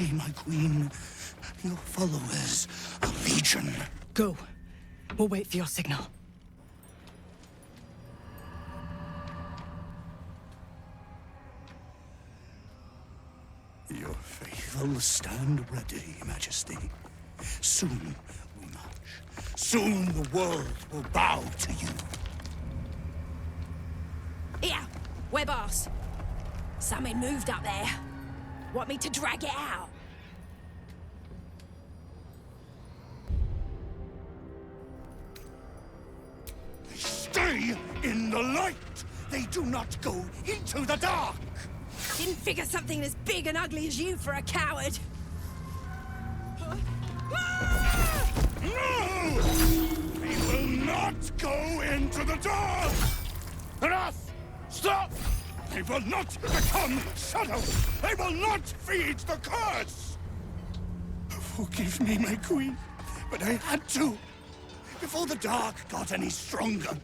die, my queen. Your followers are legion. Go. We'll wait for your signal. Your faithful stand ready, Majesty. Soon we march. Soon the world will bow to you. Here, we're boss. Something moved up there. Want me to drag it out? Stay in the light! They do not go into the dark! Didn't figure something as big and ugly as you for a coward. No! We will not go into the dark! Enough! Stop! They will not become shadows! They will not feed the curse! Forgive me, my queen, but I had to, before the dark got any stronger.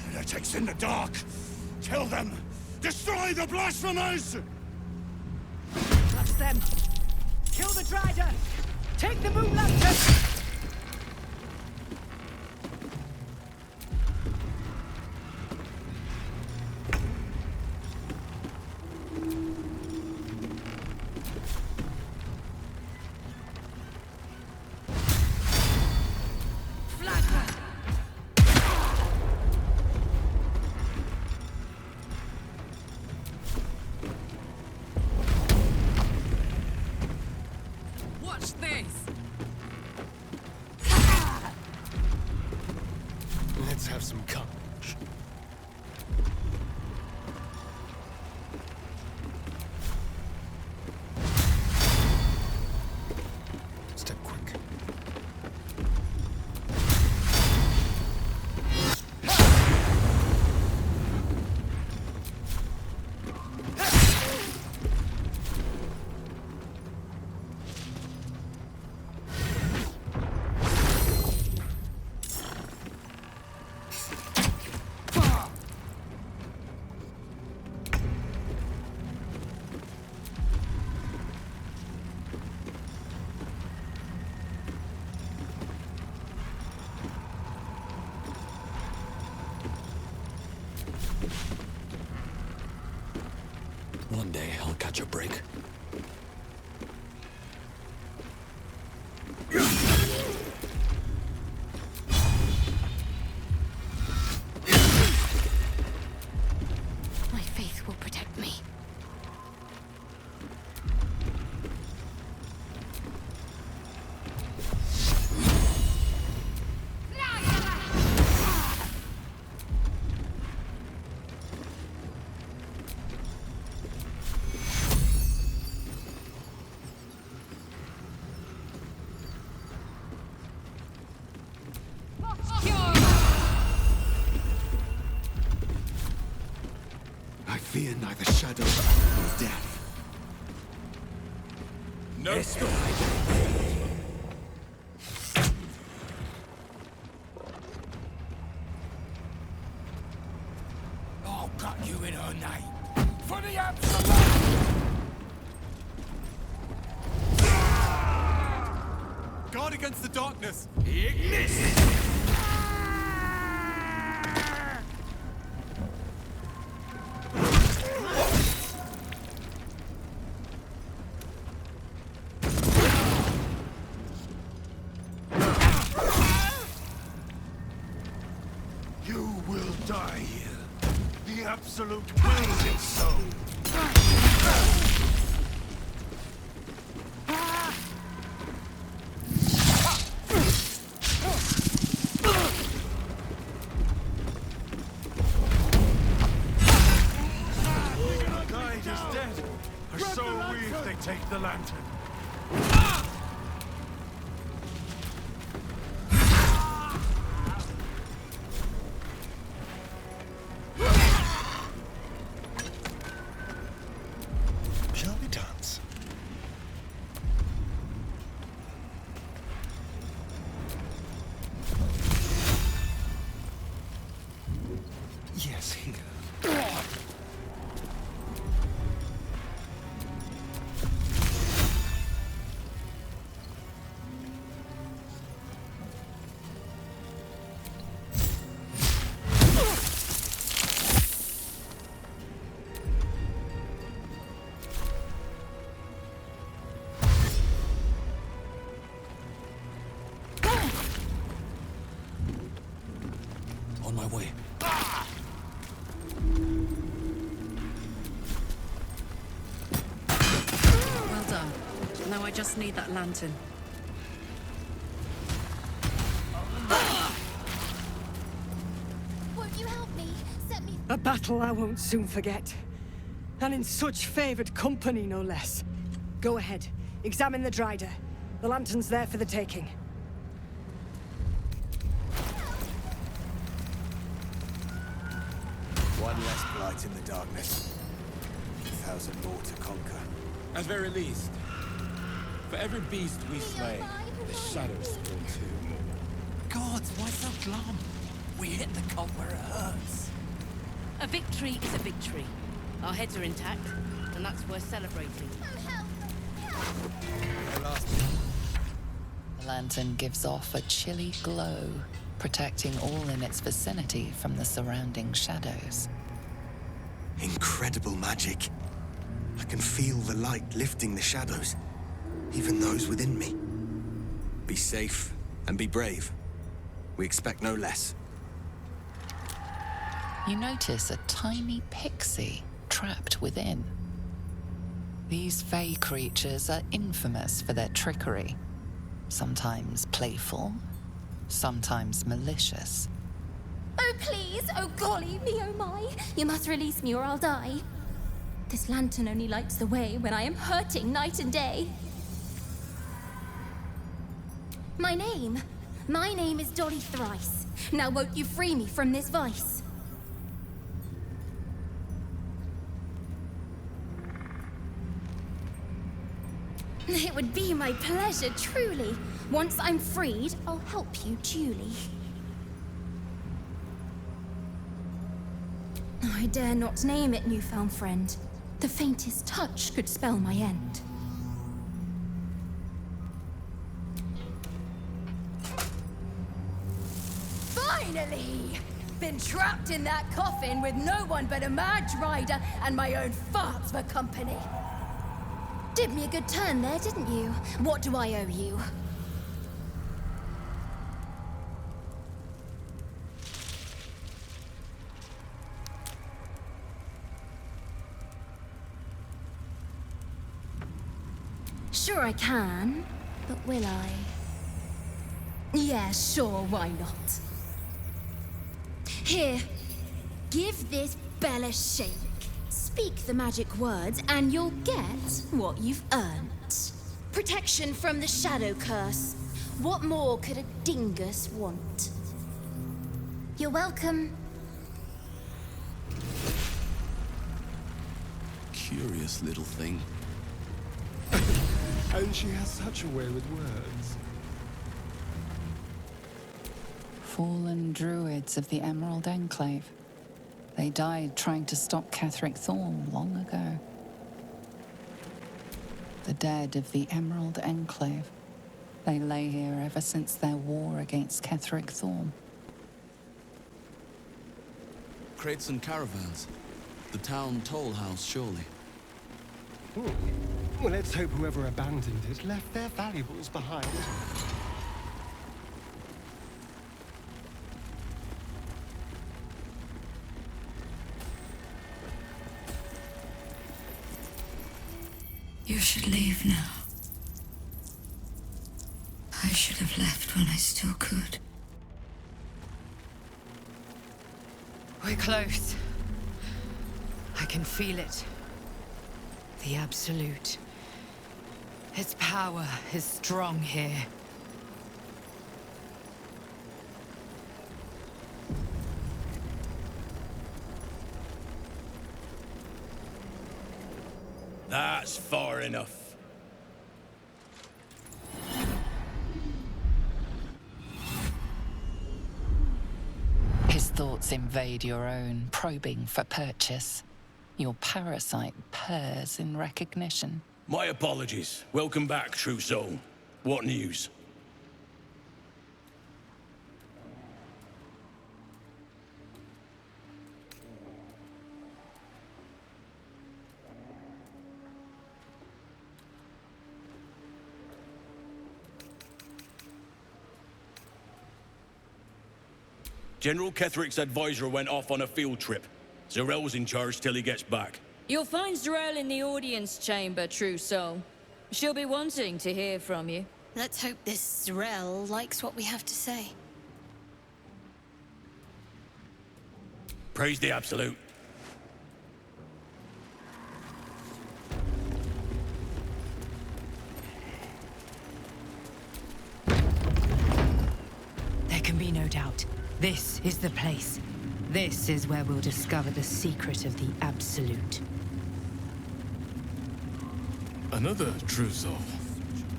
Lunatics in the dark! Kill them! Destroy the blasphemers! That's them. Kill the Drider! Take the Moon Lantern! Let's have some courage. Step quick. One day I'll catch a break. My faith will protect me. I fear neither shadows nor death. No. I'll cut you in her name. For the absolute! Guard against the darkness! Ignis! You will die here. The Absolute wills it so. Night is dead. Her soul weave, they take the lantern. dance. Yes, here. On my way. Well done. Now I just need that lantern. Won't you help me? Set me... A battle I won't soon forget. And in such favored company, no less. Go ahead. Examine the Drider. The lantern's there for the taking. One less blight in the darkness. 1,000 more to conquer. At very least, for every beast we slay, the shadows fall too. Gods, why so glum? We hit the cult where it hurts. A victory is a victory. Our heads are intact, and that's worth celebrating. The lantern gives off a chilly glow, protecting all in its vicinity from the surrounding shadows. Incredible magic. I can feel the light lifting the shadows, even those within me. Be safe and be brave. We expect no less. You notice a tiny pixie trapped within. These fey creatures are infamous for their trickery. Sometimes playful, sometimes malicious. Oh, please! Oh, golly me, oh my! You must release me or I'll die. This lantern only lights the way when I am hurting night and day. My name is Dolly Thrice. Now won't you free me from this vice? It would be my pleasure, truly. Once I'm freed, I'll help you duly. I dare not name it, newfound friend. The faintest touch could spell my end. Finally! Been trapped in that coffin with no one but a mad rider and my own farts for company. Did me a good turn there, didn't you? What do I owe you? Sure I can, but will I? Yeah, sure, why not? Here, give this bell a shake. Speak the magic words and you'll get what you've earned. Protection from the shadow curse. What more could a dingus want? You're welcome. Curious little thing. And she has such a way with words. Fallen druids of the Emerald Enclave. They died trying to stop Ketheric Thorm long ago. The dead of the Emerald Enclave. They lay here ever since their war against Ketheric Thorm. Crates and caravans. The town toll house, surely. Well, let's hope whoever abandoned it left their valuables behind. You should leave now. I should have left when I still could. We're close. I can feel it. The Absolute. Its power is strong here. That's far enough. His thoughts invade your own, probing for purchase. Your parasite purrs in recognition. My apologies. Welcome back, true soul. What news? General Ketheric's advisor went off on a field trip. Zarel's in charge till he gets back. You'll find Zarel in the audience chamber, true soul. She'll be wanting to hear from you. Let's hope this Zarel likes what we have to say. Praise the Absolute. There can be no doubt. This is the place. This is where we'll discover the secret of the Absolute. Another true soul.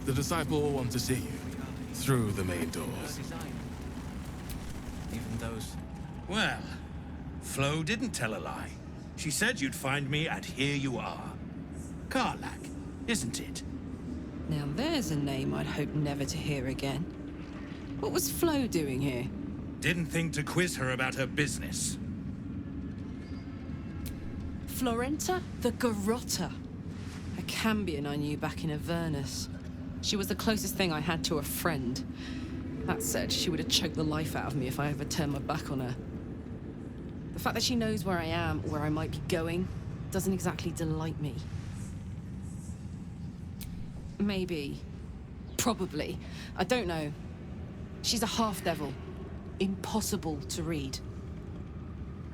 The disciple will want to see you. Through the main doors. Even those... Well, Flo didn't tell a lie. She said you'd find me, and here you are. Karlach, isn't it? Now there's a name I'd hope never to hear again. What was Flo doing here? Didn't think to quiz her about her business. Florenta the Garrotta. A Cambion I knew back in Avernus. She was the closest thing I had to a friend. That said, she would have choked the life out of me if I ever turned my back on her. The fact that she knows where I am, where I might be going, doesn't exactly delight me. Maybe. Probably. I don't know. She's a half-devil. Impossible to read.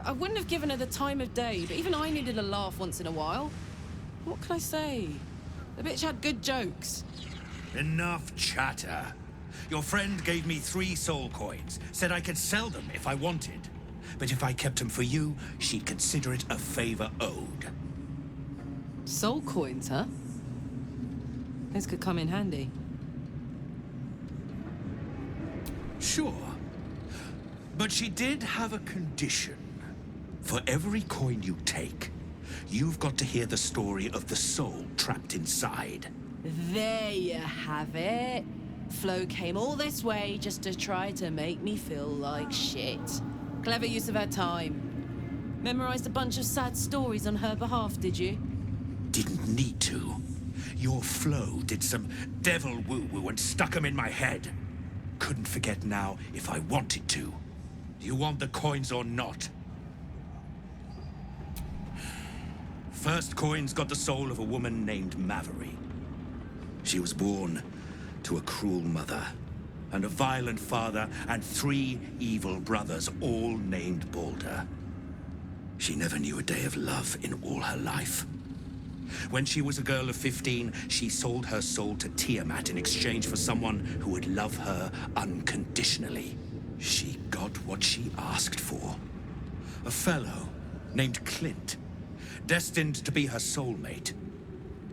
I wouldn't have given her the time of day, but even I needed a laugh once in a while. What can I say? The bitch had good jokes. Enough chatter. Your friend gave me 3 soul coins, said I could sell them if I wanted. But if I kept them for you, she'd consider it a favor owed. Soul coins, huh? This could come in handy. Sure. But she did have a condition. For every coin you take, you've got to hear the story of the soul trapped inside. There you have it. Flo came all this way just to try to make me feel like shit. Clever use of her time. Memorized a bunch of sad stories on her behalf, did you? Didn't need to. Your Flo did some devil woo-woo and stuck 'em in my head. Couldn't forget now if I wanted to. You want the coins or not? First coin's got the soul of a woman named Maveri. She was born to a cruel mother, and a violent father, and 3 evil brothers, all named Baldur. She never knew a day of love in all her life. When she was a girl of 15, she sold her soul to Tiamat in exchange for someone who would love her unconditionally. She got what she asked for. A fellow named Clint, destined to be her soulmate.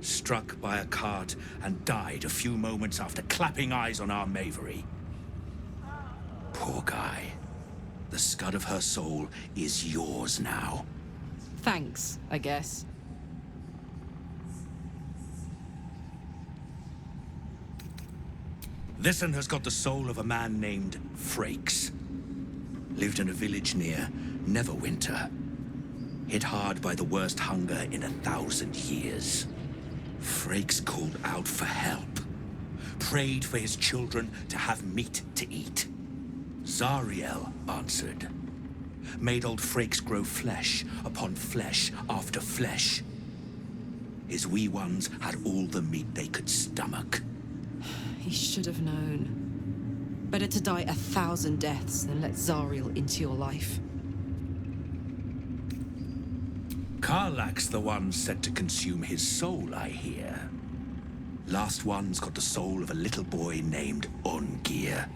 Struck by a cart and died a few moments after clapping eyes on our Maveri. Poor guy. The scud of her soul is yours now. Thanks, I guess. This one has got the soul of a man named Frakes. Lived in a village near Neverwinter. Hit hard by the worst hunger in 1,000 years. Frakes called out for help. Prayed for his children to have meat to eat. Zariel answered. Made old Frakes grow flesh upon flesh after flesh. His wee ones had all the meat they could stomach. He should have known. Better to die 1,000 deaths than let Zariel into your life. Karlach's the one set to consume his soul, I hear. Last one's got the soul of a little boy named Ongir.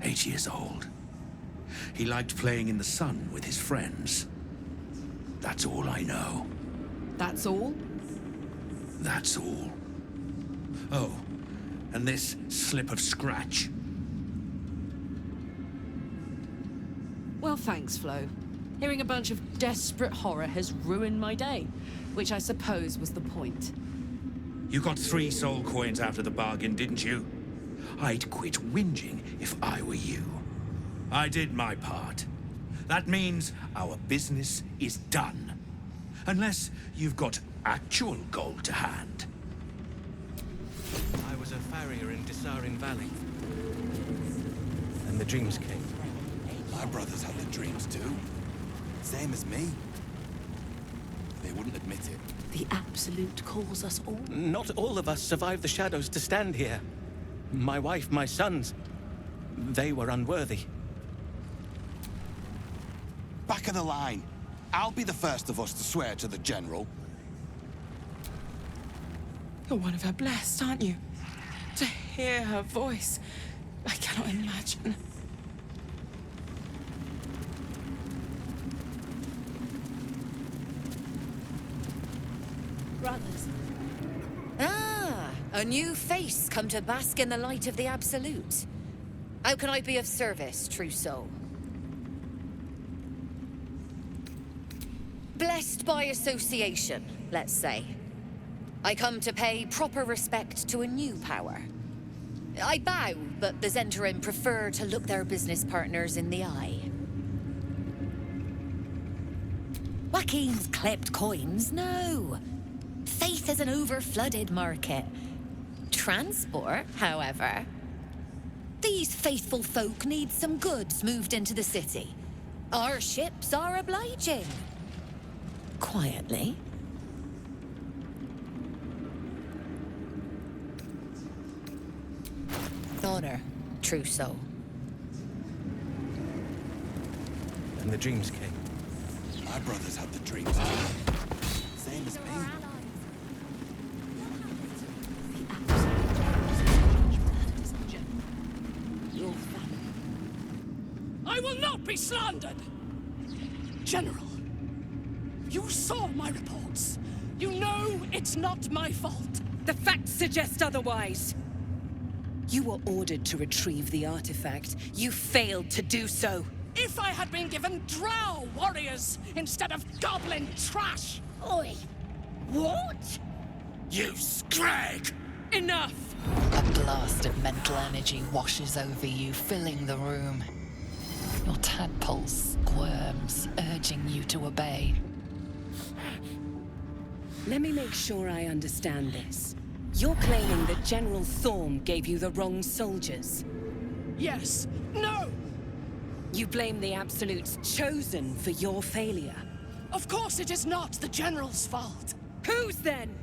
8 years old. He liked playing in the sun with his friends. That's all I know. That's all? That's all. Oh, and this slip of scratch. Well, thanks, Flo. Hearing a bunch of desperate horror has ruined my day, which I suppose was the point. You got 3 soul coins out of the bargain, didn't you? I'd quit whinging if I were you. I did my part. That means our business is done. Unless you've got actual gold to hand. I was a farrier in Dissaring Valley. And the dreams came. My brothers had the dreams too. Same as me. They wouldn't admit it. The Absolute calls us all. Not all of us survived the shadows to stand here. My wife, my sons, they were unworthy. Back of the line. I'll be the first of us to swear to the General. You're one of her blessed, aren't you? To hear her voice, I cannot imagine. Brothers. Ah, a new face come to bask in the light of the Absolute. How can I be of service, true soul? Blessed by association, let's say. I come to pay proper respect to a new power. I bow, but the Zentarim prefer to look their business partners in the eye. Joaquin's clipped coins, no. Faith is an over-flooded market. Transport, however. These faithful folk need some goods moved into the city. Our ships are obliging. Quietly. Honor, true soul. And the dreams came. My brothers had the dreams too. Same as me. I will not be slandered! General, you saw my reports. You know it's not my fault. The facts suggest otherwise. You were ordered to retrieve the artifact. You failed to do so. If I had been given drow warriors instead of goblin trash! Oi! What? You scrag! Enough! A blast of mental energy washes over you, filling the room. Your tadpole squirms, urging you to obey. Let me make sure I understand this. You're claiming that General Thorm gave you the wrong soldiers? Yes. No! You blame the Absolute's chosen for your failure? Of course it is not the General's fault. Whose then?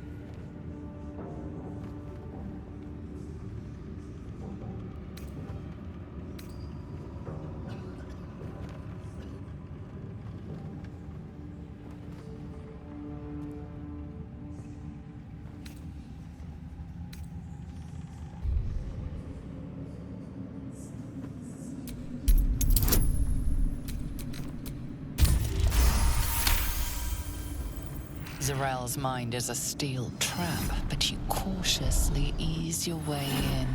Zarel's mind is a steel trap, but you cautiously ease your way in.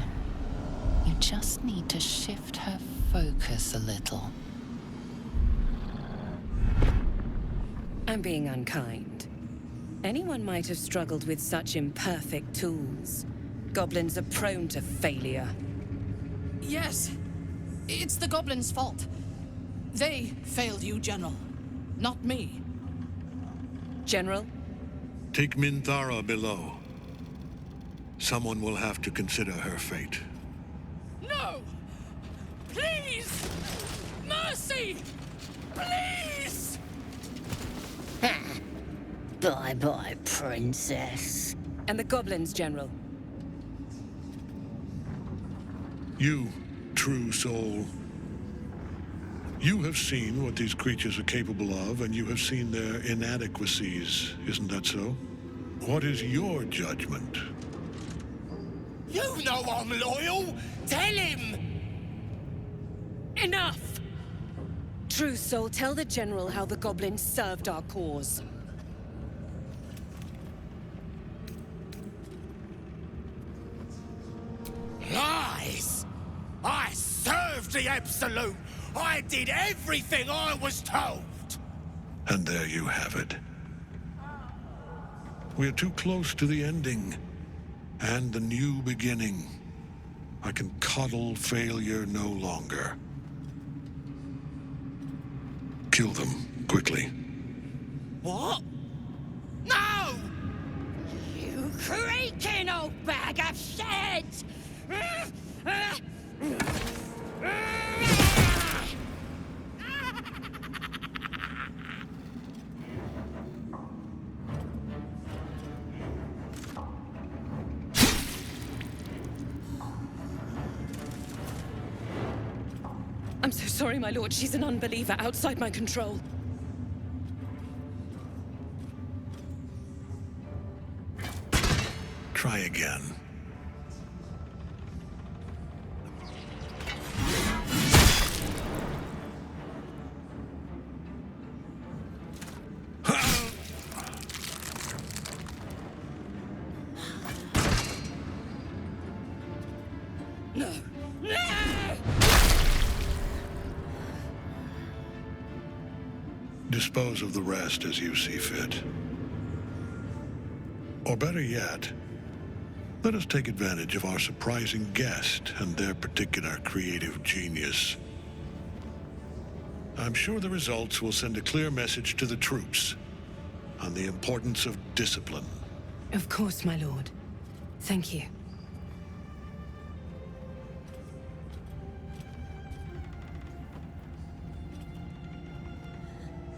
You just need to shift her focus a little. I'm being unkind. Anyone might have struggled with such imperfect tools. Goblins are prone to failure. Yes. It's the goblins' fault. They failed you, General. Not me. General? Take Minthara below. Someone will have to consider her fate. No! Please! Mercy! Please! Bye-bye, princess. And the goblins, General? You, true soul. You have seen what these creatures are capable of, and you have seen their inadequacies, isn't that so? What is your judgment? You know I'm loyal! Tell him! Enough! True soul, tell the General how the goblins served our cause. the Absolute! I did everything I was told! And there you have it. We are too close to the ending. And the new beginning. I can coddle failure no longer. Kill them, quickly. What? No! You creaking old bag of shit! I'm so sorry, my lord. She's an unbeliever outside my control. Try again. No! No! Dispose of the rest as you see fit. Or better yet, let us take advantage of our surprising guest and their particular creative genius. I'm sure the results will send a clear message to the troops on the importance of discipline. Of course, my lord. Thank you.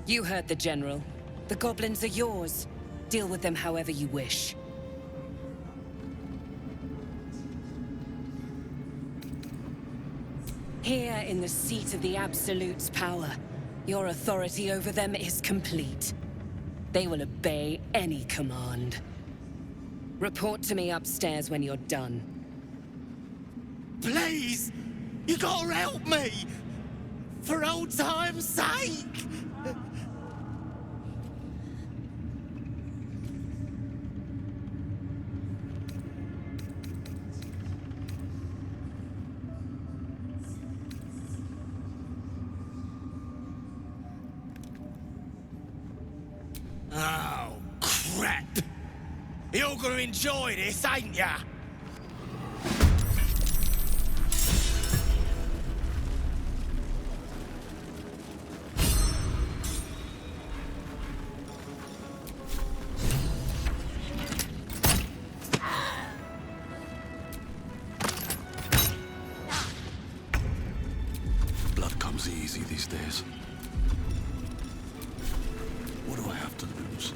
You heard the General. The goblins are yours. Deal with them however you wish. Here in the seat of the Absolute's power, your authority over them is complete. They will obey any command. Report to me upstairs when you're done. Please! You gotta help me! For old time's sake! Oh, crap! You're gonna enjoy this, ain't ya? Blood comes easy these days. What do I have to lose?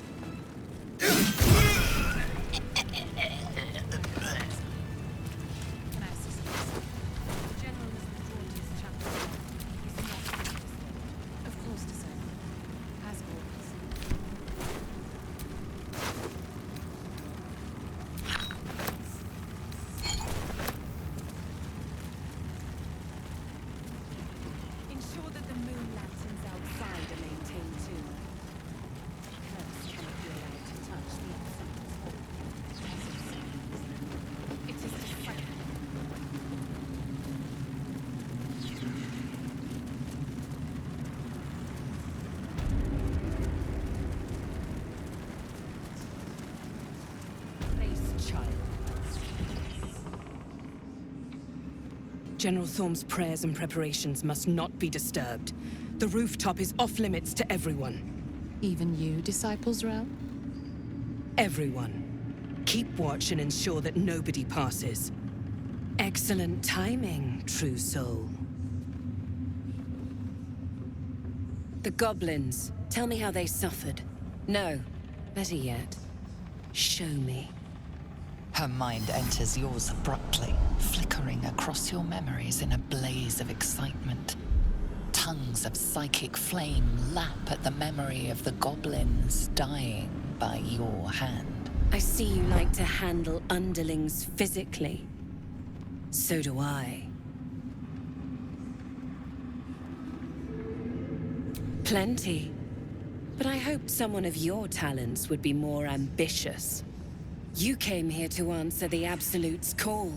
Ensure that the moon lanterns outside are maintained too. Curse cannot be allowed to touch the Absolute's. It is decided. Place child. General Thorm's prayers and preparations must not be disturbed. The rooftop is off-limits to everyone. Even you, Disciples Realm? Everyone. Keep watch and ensure that nobody passes. Excellent timing, true soul. The goblins. Tell me how they suffered. No, better yet, show me. Her mind enters yours abruptly, flickering across your memories in a blaze of excitement. Tongues of psychic flame lap at the memory of the goblins dying by your hand. I see you like to handle underlings physically. So do I. Plenty. But I hoped someone of your talents would be more ambitious. You came here to answer the Absolute's call.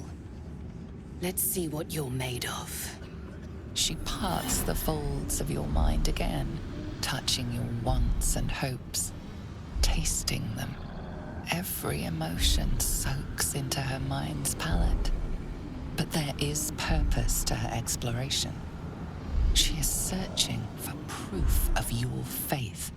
Let's see what you're made of. She parts the folds of your mind again, touching your wants and hopes, tasting them. Every emotion soaks into her mind's palette. But there is purpose to her exploration. She is searching for proof of your faith.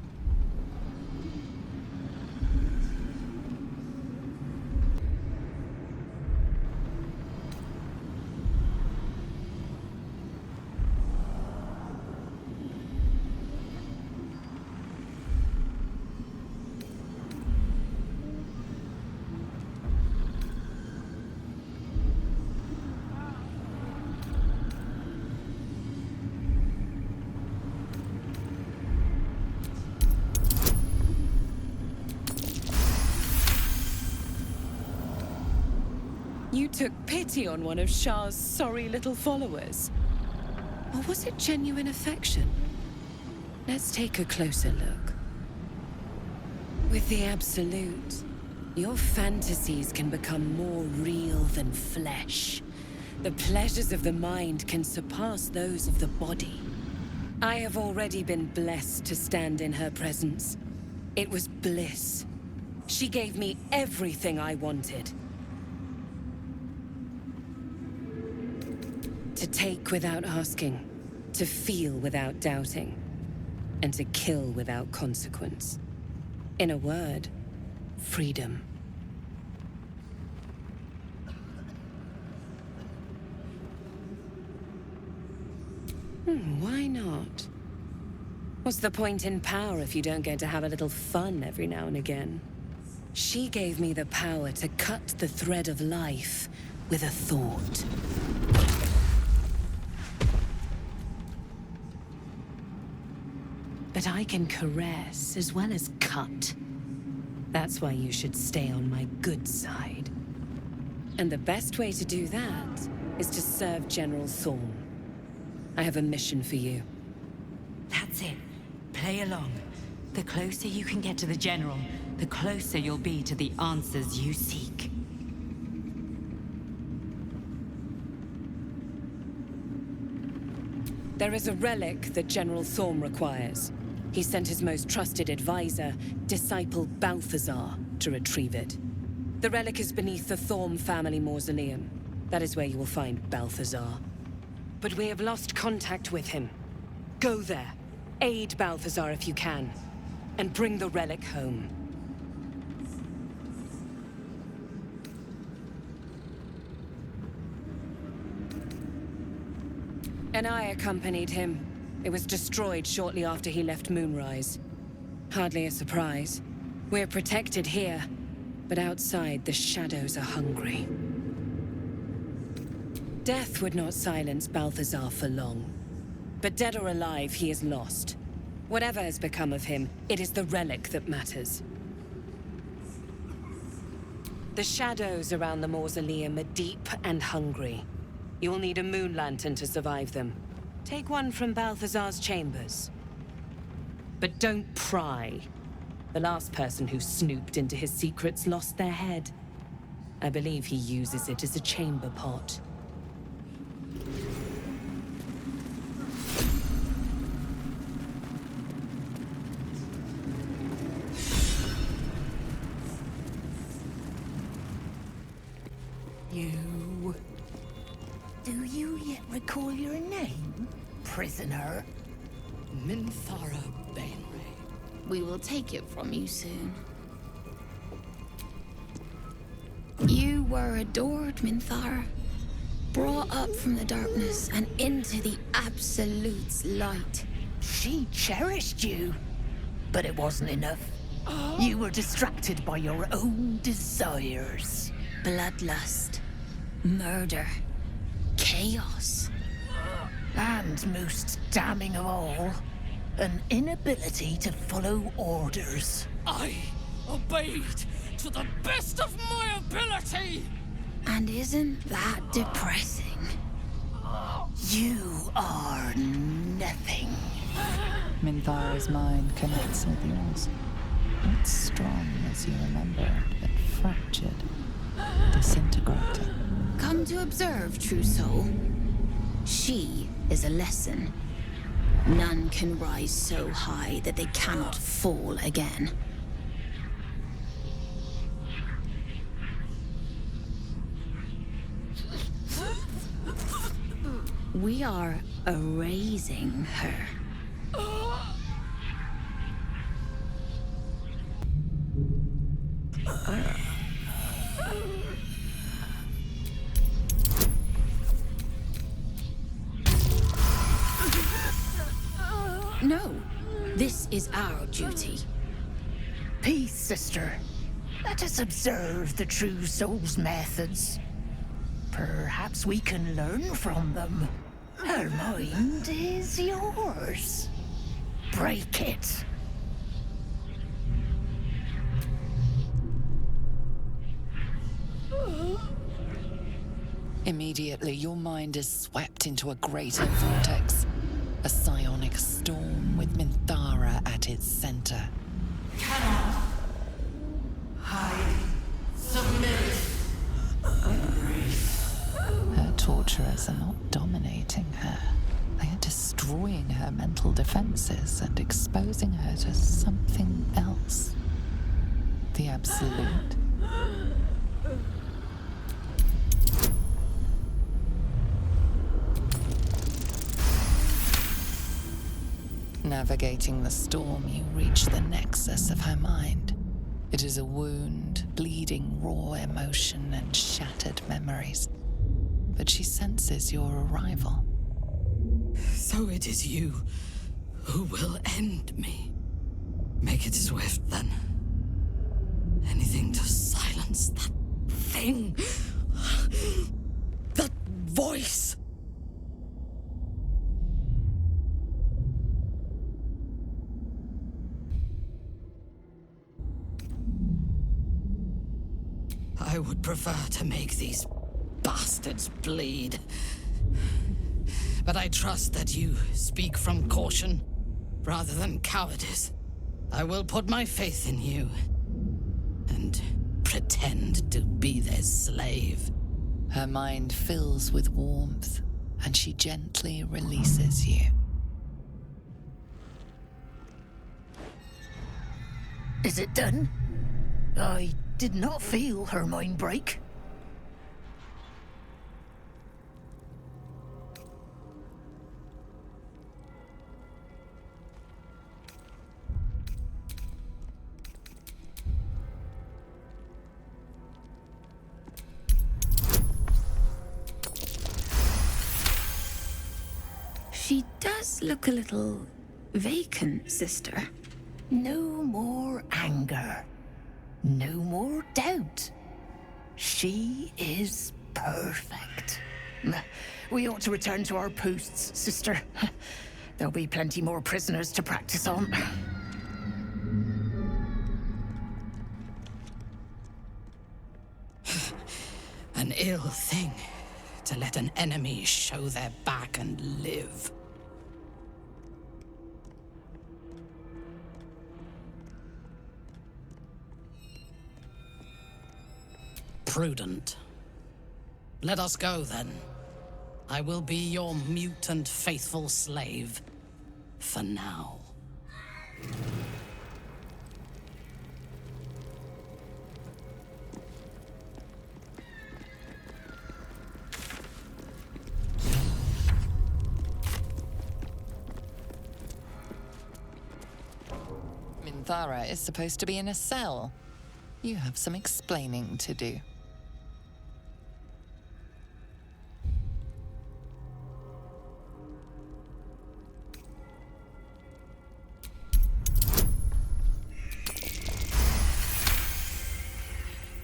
You took pity on one of Shah's sorry little followers? Or was it genuine affection? Let's take a closer look. With the Absolute, your fantasies can become more real than flesh. The pleasures of the mind can surpass those of the body. I have already been blessed to stand in her presence. It was bliss. She gave me everything I wanted. To take without asking, to feel without doubting, and to kill without consequence. In a word, freedom. Why not? What's the point in power if you don't get to have a little fun every now and again? She gave me the power to cut the thread of life with a thought. But I can caress as well as cut. That's why you should stay on my good side. And the best way to do that is to serve General Thorm. I have a mission for you. That's it. Play along. The closer you can get to the General, the closer you'll be to the answers you seek. There is a relic that General Thorm requires. He sent his most trusted advisor, disciple Balthazar, to retrieve it. The relic is beneath the Thorm family mausoleum. That is where you will find Balthazar. But we have lost contact with him. Go there, aid Balthazar if you can, and bring the relic home. And I accompanied him. It was destroyed shortly after he left Moonrise. Hardly a surprise. We're protected here, but outside the shadows are hungry. Death would not silence Balthazar for long. But dead or alive, he is lost. Whatever has become of him, it is the relic that matters. The shadows around the mausoleum are deep and hungry. You will need a moon lantern to survive them. Take one from Balthazar's chambers. But don't pry. The last person who snooped into his secrets lost their head. I believe he uses it as a chamber pot. You... Do you yet recall your name, prisoner? Minthara Bainray. We will take it from you soon. You were adored, Minthara. Brought up from the darkness and into the Absolute's light. She cherished you, but it wasn't enough. You were distracted by your own desires. Bloodlust, murder, chaos. And most damning of all, an inability to follow orders. I obeyed to the best of my ability! And isn't that depressing? You are nothing. Minthara's mind connects with yours. Not strong as you remember, but fractured, disintegrating. Come to observe, true soul. She is a lesson. None can rise so high that they cannot fall again. We are erasing her. No, this is our duty. Peace, sister. Let us observe the true soul's methods. Perhaps we can learn from them. Her mind is yours. Break it. Immediately, your mind is swept into a greater vortex. A psionic storm with Minthara at its center. Cannot hide. Submit. Her torturers are not dominating her. They are destroying her mental defenses and exposing her to something else. The Absolute. Navigating the storm, you reach the nexus of her mind. It is a wound, bleeding raw emotion and shattered memories. But she senses your arrival. So it is you who will end me. Make it swift, then. Anything to silence that thing. That voice. I would prefer to make these bastards bleed. But I trust that you speak from caution rather than cowardice. I will put my faith in you and pretend to be their slave. Her mind fills with warmth, and she gently releases you. Is it done? I did not feel her mind break. She does look a little vacant, sister. No more anger. No more doubt. She is perfect. We ought to return to our posts, sister. There'll be plenty more prisoners to practice on. An ill thing to let an enemy show their back and live. Prudent. Let us go, then. I will be your mute and faithful slave. For now. Minthara is supposed to be in a cell. You have some explaining to do.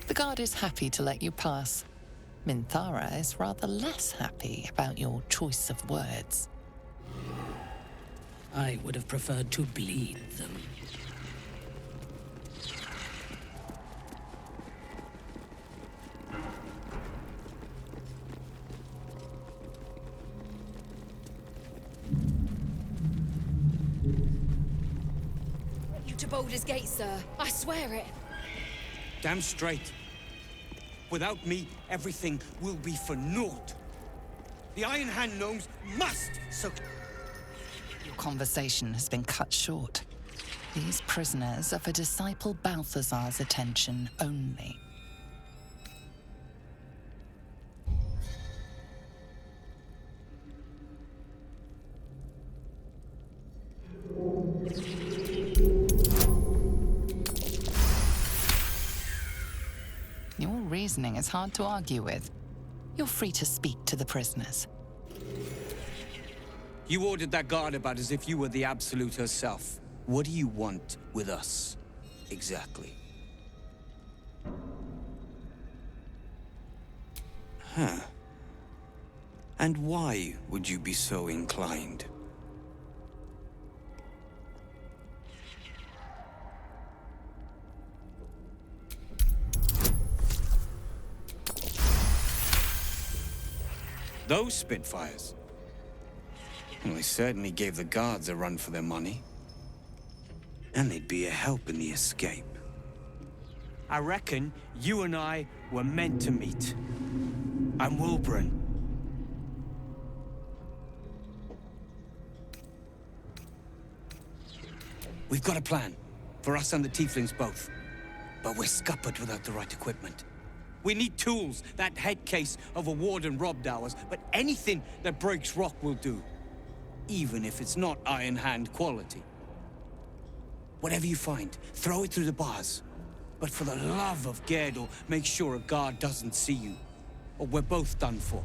The guard is happy to let you pass. Minthara is rather less happy about your choice of words. I would have preferred to bleed them. You to Baldur's Gate, sir. I swear it. Damn straight. Without me, everything will be for naught. The Iron Hand gnomes must Your conversation has been cut short. These prisoners are for disciple Balthazar's attention only. Your reasoning is hard to argue with. You're free to speak to the prisoners. You ordered that guard about as if you were the Absolute herself. What do you want with us, exactly? Huh. And why would you be so inclined? Those Spitfires? Well, they certainly gave the guards a run for their money. And they'd be a help in the escape. I reckon you and I were meant to meet. I'm Wilburn. We've got a plan, for us and the Tieflings both. But we're scuppered without the right equipment. We need tools. That head case of a warden robbed ours, but anything that breaks rock will do. Even if it's not Iron Hand quality. Whatever you find, throw it through the bars. But for the love of Gerdor, make sure a guard doesn't see you, or we're both done for.